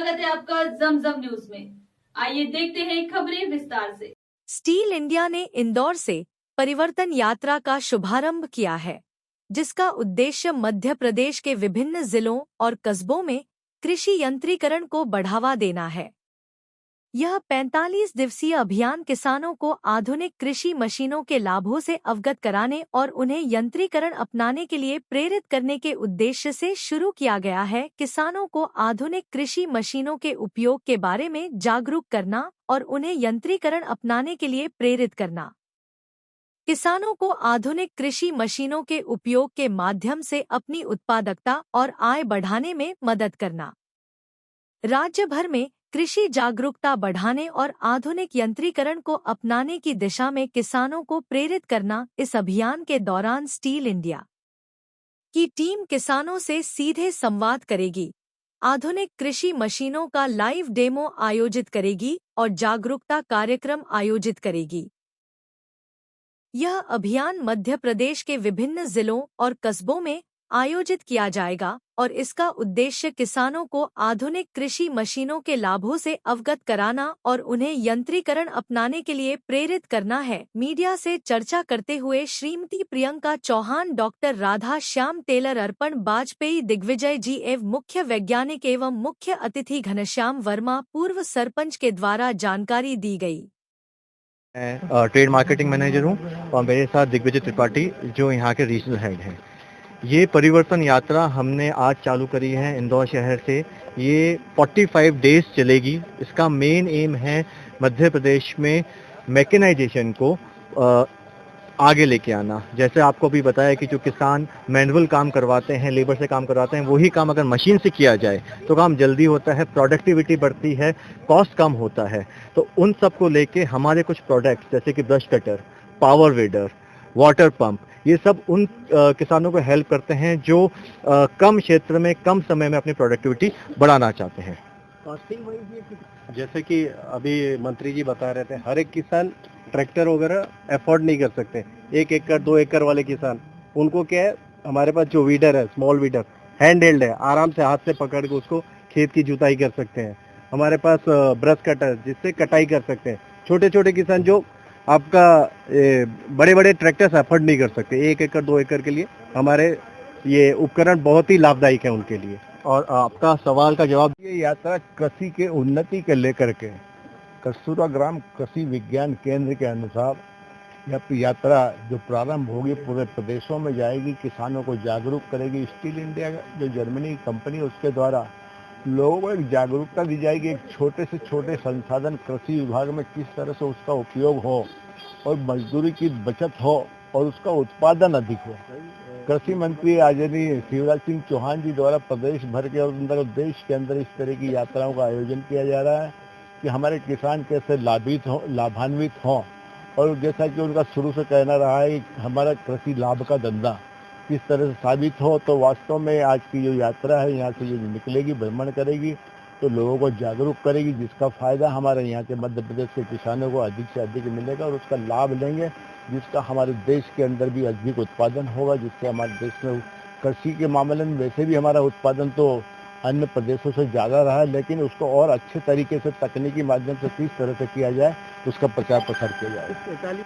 स्वागत है आपका जमजम न्यूज में। आइए देखते हैं खबरें विस्तार से। स्टील इंडिया ने इंदौर से परिवर्तन यात्रा का शुभारंभ किया है, जिसका उद्देश्य मध्य प्रदेश के विभिन्न जिलों और कस्बों में कृषि यंत्रीकरण को बढ़ावा देना है। यह 45 दिवसीय अभियान किसानों को आधुनिक कृषि मशीनों के लाभों से अवगत कराने और उन्हें यंत्रीकरण अपनाने के लिए प्रेरित करने के उद्देश्य से शुरू किया गया है। किसानों को आधुनिक कृषि मशीनों के उपयोग के बारे में जागरूक करना और उन्हें यंत्रीकरण अपनाने के लिए प्रेरित करना। किसानों को आधुनिक कृषि मशीनों के उपयोग के माध्यम से अपनी उत्पादकता और आय बढ़ाने में मदद करना। राज्य भर में कृषि जागरूकता बढ़ाने और आधुनिक यंत्रीकरण को अपनाने की दिशा में किसानों को प्रेरित करना। इस अभियान के दौरान स्टील इंडिया की टीम किसानों से सीधे संवाद करेगी, आधुनिक कृषि मशीनों का लाइव डेमो आयोजित करेगी और जागरूकता कार्यक्रम आयोजित करेगी। यह अभियान मध्य प्रदेश के विभिन्न जिलों और कस्बों में आयोजित किया जाएगा और इसका उद्देश्य किसानों को आधुनिक कृषि मशीनों के लाभों से अवगत कराना और उन्हें यंत्रीकरण अपनाने के लिए प्रेरित करना है। मीडिया से चर्चा करते हुए श्रीमती प्रियंका चौहान, डॉक्टर राधा श्याम टेलर, अर्पण बाजपेयी, दिग्विजय जी एवं मुख्य वैज्ञानिक एवं मुख्य अतिथि घनश्याम वर्मा, पूर्व सरपंच के द्वारा जानकारी दी गई। मैं ट्रेड मार्केटिंग मैनेजर हूँ और मेरे साथ दिग्विजय त्रिपाठी जो यहाँ के रीजनल हेड हैं। ये परिवर्तन यात्रा हमने आज चालू करी है इंदौर शहर से। ये 45 डेज चलेगी। इसका मेन एम है मध्य प्रदेश में मैकेनाइजेशन को आगे लेके आना। जैसे आपको भी बताया कि जो किसान मैनुअल काम करवाते हैं, लेबर से काम करवाते हैं, वही काम अगर मशीन से किया जाए तो काम जल्दी होता है, प्रोडक्टिविटी बढ़ती है, कॉस्ट कम होता है। तो उन सब को लेके हमारे कुछ प्रोडक्ट्स जैसे कि brush cutter, power weeder, water pump, ये सब उन किसानों को हेल्प करते हैं जो कम क्षेत्र में कम समय में अपनी प्रोडक्टिविटी बढ़ाना चाहते हैं। जैसे कि अभी मंत्री जी बता रहे थे, हर एक किसान ट्रैक्टर वगैरह अफोर्ड नहीं कर सकते। 1 एकड़ 2 एकड़ वाले किसान, उनको क्या है, हमारे पास जो वीडर है, स्मॉल वीडर, हैंड हेल्ड है, आराम से हाथ से पकड़ के उसको खेत की जुताई कर सकते हैं। हमारे पास ब्रश कटर जिससे कटाई कर सकते हैं। छोटे छोटे किसान जो आपका बड़े बड़े ट्रैक्टर्स अफोर्ड नहीं कर सकते, 1 एकड़ 2 एकड़ के लिए हमारे ये उपकरण बहुत ही लाभदायक है उनके लिए। और आपका सवाल का जवाब, ये यात्रा कृषि के उन्नति के लेकर के कस्तूरबा ग्राम कृषि विज्ञान केंद्र के अनुसार यह यात्रा जो प्रारंभ होगी पूरे प्रदेशों में जाएगी, किसानों को जागरूक करेगी। स्टील इंडिया जो जर्मनी कंपनी है उसके द्वारा लोगों को एक जागरूकता दी जाएगी। एक छोटे से छोटे संसाधन कृषि विभाग में किस तरह से उसका उपयोग हो और मजदूरी की बचत हो और उसका उत्पादन अधिक हो। कृषि मंत्री आदरणीय शिवराज सिंह चौहान जी द्वारा प्रदेश भर के और देश के अंदर इस तरह की यात्राओं का आयोजन किया जा रहा है कि हमारे किसान कैसे लाभान्वित हों। और जैसा कि उनका शुरू से कहना रहा है कि हमारा कृषि लाभ का धंधा किस तरह से साबित हो, तो वास्तव में आज की जो यात्रा है यहाँ से ये निकलेगी, भ्रमण करेगी, तो लोगों को जागरूक करेगी, जिसका फायदा हमारे यहाँ के मध्य प्रदेश के किसानों को अधिक से अधिक मिलेगा और उसका लाभ लेंगे, जिसका हमारे देश के अंदर भी अधिक उत्पादन होगा, जिससे हमारे देश में कृषि के मामले में वैसे भी हमारा उत्पादन तो अन्य प्रदेशों से ज़्यादा रहा है, लेकिन उसको और अच्छे तरीके से तकनीकी माध्यम से किस तरह से किया जाए उसका प्रचार प्रसार किया जाए।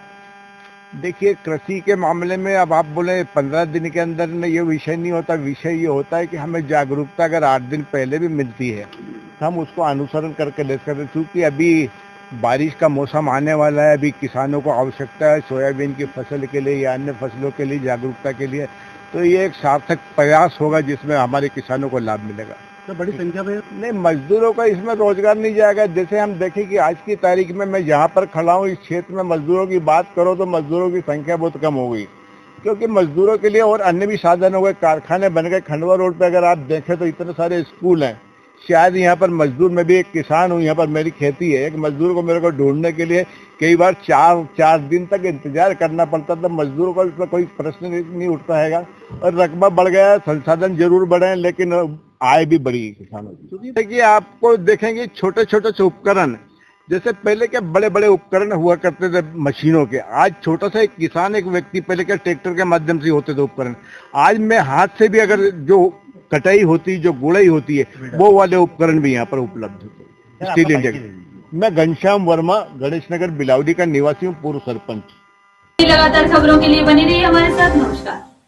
देखिए, कृषि के मामले में अब आप बोले 15 दिन के अंदर में ये विषय नहीं होता। विषय ये होता है कि हमें जागरूकता अगर 8 दिन पहले भी मिलती है तो हम उसको अनुसरण करके ले सकते हैं। क्योंकि अभी बारिश का मौसम आने वाला है, अभी किसानों को आवश्यकता है सोयाबीन की फसल के लिए या अन्य फसलों के लिए जागरूकता के लिए, तो ये एक सार्थक प्रयास होगा जिसमें हमारे किसानों को लाभ मिलेगा। तो बड़ी संख्या में नहीं, मजदूरों का इसमें रोजगार नहीं जाएगा। जैसे हम देखें कि आज की तारीख में मैं जहाँ पर खड़ा हूँ इस क्षेत्र में मजदूरों की बात करो तो मजदूरों की संख्या बहुत कम हो गई, क्योंकि मजदूरों के लिए और अन्य भी साधन हो गए, कारखाने बन गए। खंडवा रोड पे अगर आप देखें तो इतने सारे स्कूल हैं। शायद यहाँ पर मजदूर, मैं भी एक किसान हूँ, यहाँ पर मेरी खेती है, एक मजदूर को मेरे को ढूंढने के लिए कई बार 4 दिन तक इंतजार करना पड़ता था। मजदूरों का इसमें कोई प्रश्न नहीं उठता है। और रकबा बढ़ गया, संसाधन जरूर बढ़े, लेकिन आय भी बढ़ी किसानों की। देखिए, आपको देखेंगे छोटे छोटे उपकरण, जैसे पहले के बड़े बड़े उपकरण हुआ करते थे मशीनों के, आज छोटा सा एक किसान, एक व्यक्ति, पहले के ट्रैक्टर के माध्यम से होते थे उपकरण, आज मैं हाथ से भी अगर जो कटाई होती, जो गुड़ाई होती है, वो वाले उपकरण भी यहाँ पर उपलब्ध होते हैं स्टील इंडिया के। मैं घनश्याम वर्मा, गणेश नगर बिलावडी का निवासी हूँ, पूर्व सरपंच। लगातार खबरों के लिए बने रहिए हमारे साथ। नमस्कार।